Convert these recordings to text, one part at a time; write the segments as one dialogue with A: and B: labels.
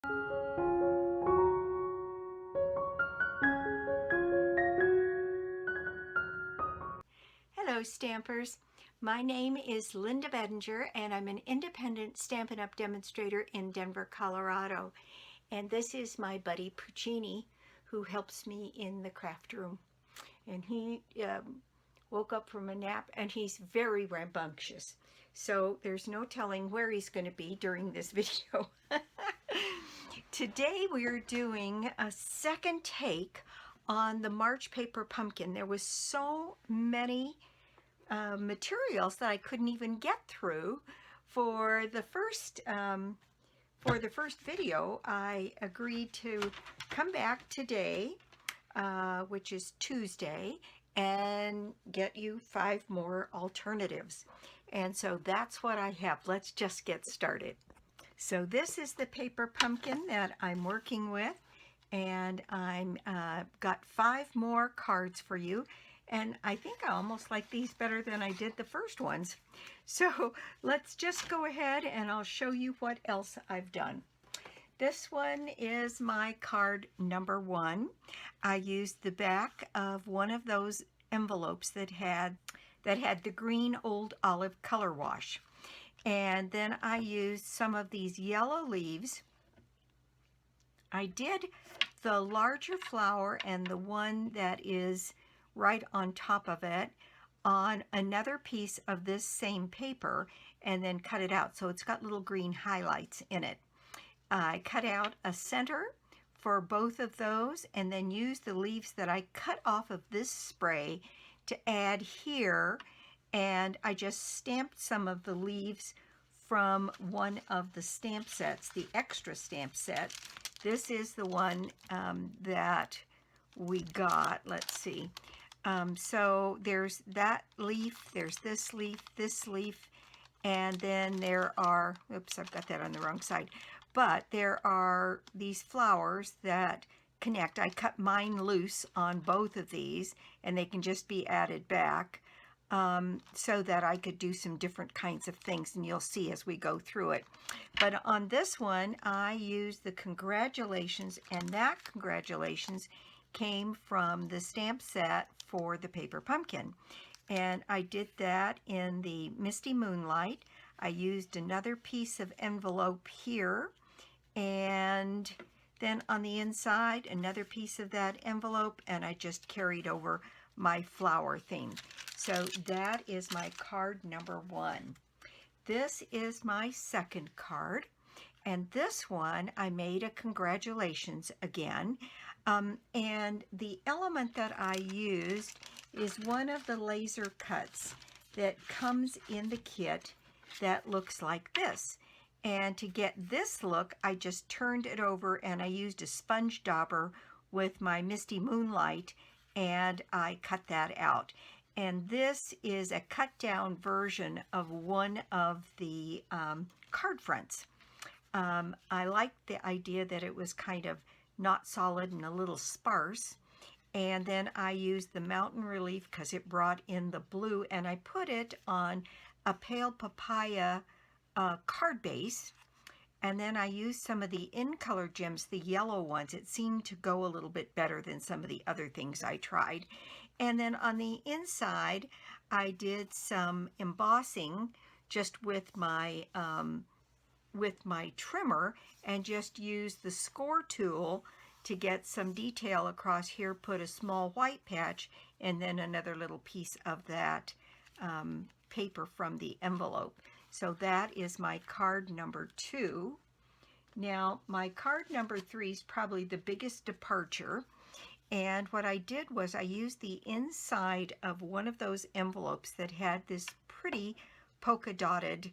A: Hello Stampers, my name is Linda Bedinger and I'm an independent Stampin' Up! Demonstrator in Denver, Colorado. And this is my buddy Puccini, who helps me in the craft room. And he woke up from a nap and he's very rambunctious. So there's no telling where he's going to be during this video. Today we are doing a second take on the March paper pumpkin. There was so many materials that I couldn't even get through for the first video. I agreed to come back today, which is Tuesday, and get you 5 more alternatives. And so that's what I have. Let's just get started. So this is the paper pumpkin that I'm working with, and I'm got 5 more cards for you. And I think I almost like these better than I did the first ones. So let's just go ahead and I'll show you what else I've done. This one is my card number 1. I used the back of one of those envelopes that had the green old olive color wash. And then I used some of these yellow leaves. I did the larger flower and the one that is right on top of it on another piece of this same paper and then cut it out, so it's got little green highlights in it. I cut out a center for both of those and then used the leaves that I cut off of this spray to add here, and I just stamped some of the leaves from one of the stamp sets, the extra stamp set. This is the one that we got. Let's see. So there's that leaf, there's this leaf, and then there are, oops, I've got that on the wrong side, but there are these flowers that connect. I cut mine loose on both of these, and they can just be added back so that I could do some different kinds of things, and you'll see as we go through it. But on this one, I used the congratulations, and that congratulations came from the stamp set for the paper pumpkin, and I did that in the Misty Moonlight. I used another piece of envelope here, and then on the inside another piece of that envelope, and I just carried over my flower theme. So that is my card number 1. This is my second card, and this one I made a congratulations again. And the element that I used is one of the laser cuts that comes in the kit that looks like this. And to get this look, I just turned it over and I used a sponge dauber with my Misty Moonlight, and I cut that out. And this is a cut down version of one of the card fronts. I liked the idea that it was kind of not solid and a little sparse, and then I used the mountain relief because it brought in the blue, and I put it on a Pale Papaya card base, and then I used some of the in color gems, the yellow ones. It seemed to go a little bit better than some of the other things I tried. And then on the inside I did some embossing just with my trimmer, and just use the score tool to get some detail across here, put a small white patch, and then another little piece of that paper from the envelope. So that is my card number 2. Now my card number 3 is probably the biggest departure, and what I did was I used the inside of one of those envelopes that had this pretty polka dotted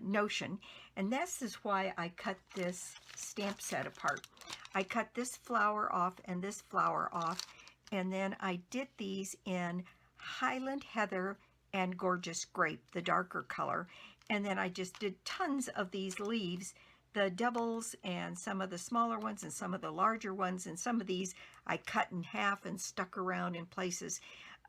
A: notion, and this is why I cut this stamp set apart. I cut this flower off and this flower off, and then I did these in Highland Heather and Gorgeous Grape, the darker color, and then I just did tons of these leaves, the doubles and some of the smaller ones and some of the larger ones, and some of these I cut in half and stuck around in places,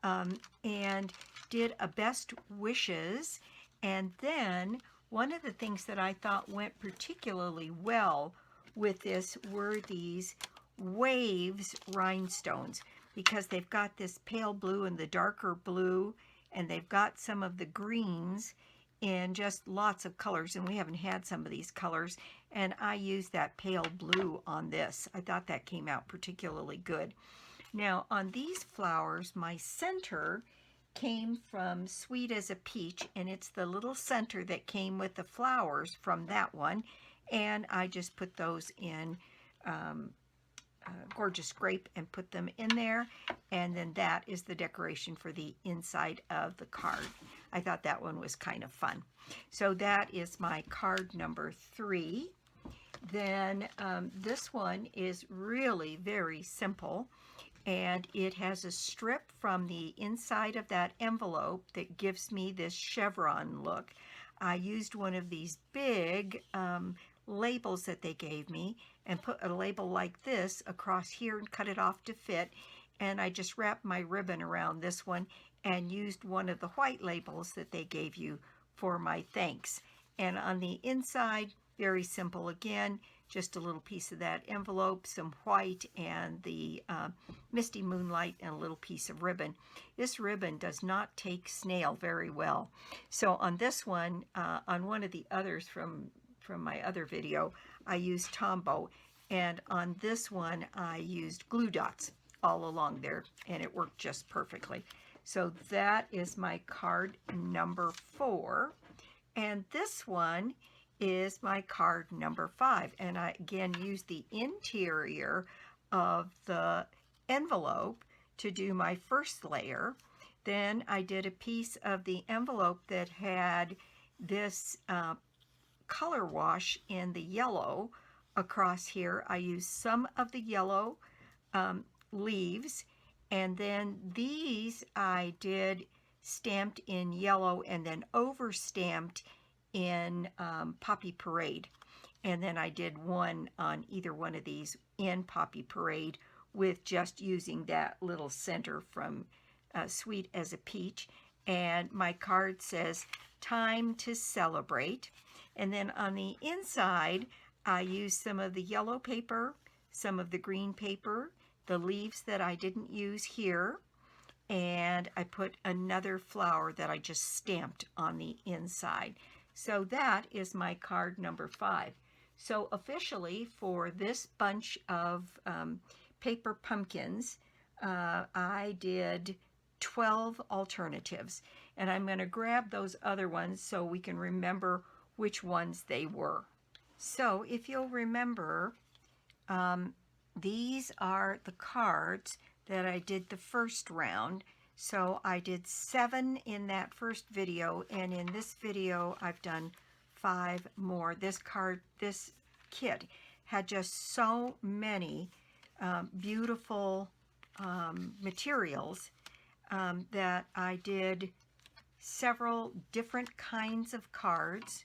A: and did a best wishes. And then one of the things that I thought went particularly well with this were these waves rhinestones, because they've got this pale blue and the darker blue, and they've got some of the greens in just lots of colors, and we haven't had some of these colors, and I used that pale blue on this. I thought that came out particularly good. Now on these flowers, my center came from Sweet as a Peach, and it's the little center that came with the flowers from that one, and I just put those in Gorgeous Grape and put them in there, and then that is the decoration for the inside of the card. I thought that one was kind of fun. So that is my card number 3. Then this one is really very simple, and it has a strip from the inside of that envelope that gives me this chevron look. I used one of these big labels that they gave me and put a label like this across here and cut it off to fit, and I just wrapped my ribbon around this one and used one of the white labels that they gave you for my thanks. And on the inside, very simple again, just a little piece of that envelope, some white, and the Misty Moonlight, and a little piece of ribbon. This ribbon does not take snail very well. So on this one, on one of the others from my other video, I used Tombow, and on this one I used glue dots all along there, and it worked just perfectly. So that is my card number 4, and this one is my card number 5, and I again used the interior of the envelope to do my first layer. Then I did a piece of the envelope that had this color wash in the yellow across here. I used some of the yellow leaves, and then these I did stamped in yellow and then over stamped in Poppy Parade, and then I did one on either one of these in Poppy Parade with just using that little center from Sweet as a Peach. And my card says time to celebrate, and then on the inside I used some of the yellow paper, some of the green paper, the leaves that I didn't use here, and I put another flower that I just stamped on the inside. So that is my card number 5. So officially for this bunch of paper pumpkins, I did 12 alternatives, and I'm going to grab those other ones so we can remember which ones they were. So if you'll remember, these are the cards that I did the first round. So I did 7 in that first video, and in this video I've done 5 more. This kit had just so many beautiful materials that I did several different kinds of cards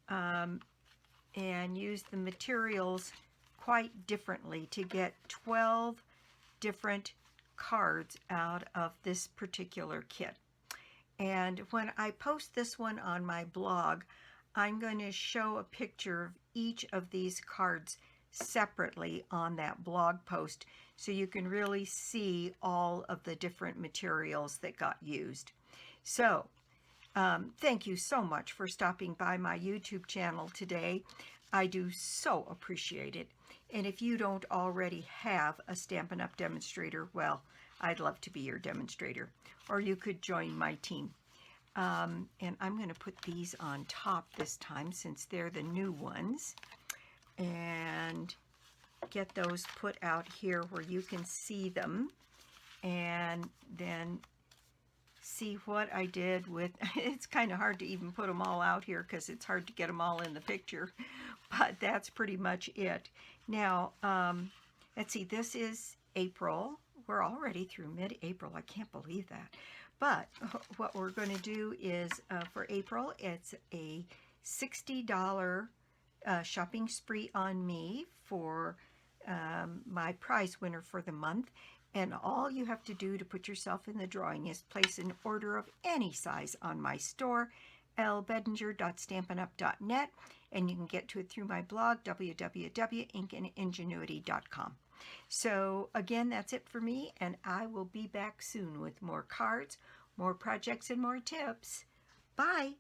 A: and used the materials quite differently to get 12 different cards out of this particular kit. And when I post this one on my blog, I'm going to show a picture of each of these cards separately on that blog post so you can really see all of the different materials that got used. So thank you so much for stopping by my YouTube channel today. I do so appreciate it. And if you don't already have a Stampin' Up! Demonstrator, well, I'd love to be your demonstrator. Or you could join my team. And I'm going to put these on top this time since they're the new ones. And get those put out here where you can see them. And then see what I did with, it's kind of hard to even put them all out here because it's hard to get them all in the picture, but that's pretty much it. Now, let's see, this is April. We're already through mid-April. I can't believe that. But what we're going to do is, for April, it's a $60 shopping spree on me for my prize winner for the month. And all you have to do to put yourself in the drawing is place an order of any size on my store, lbedinger.stampinup.net, and you can get to it through my blog, www.ingenuity.com. So again, that's it for me, and I will be back soon with more cards, more projects, and more tips. Bye!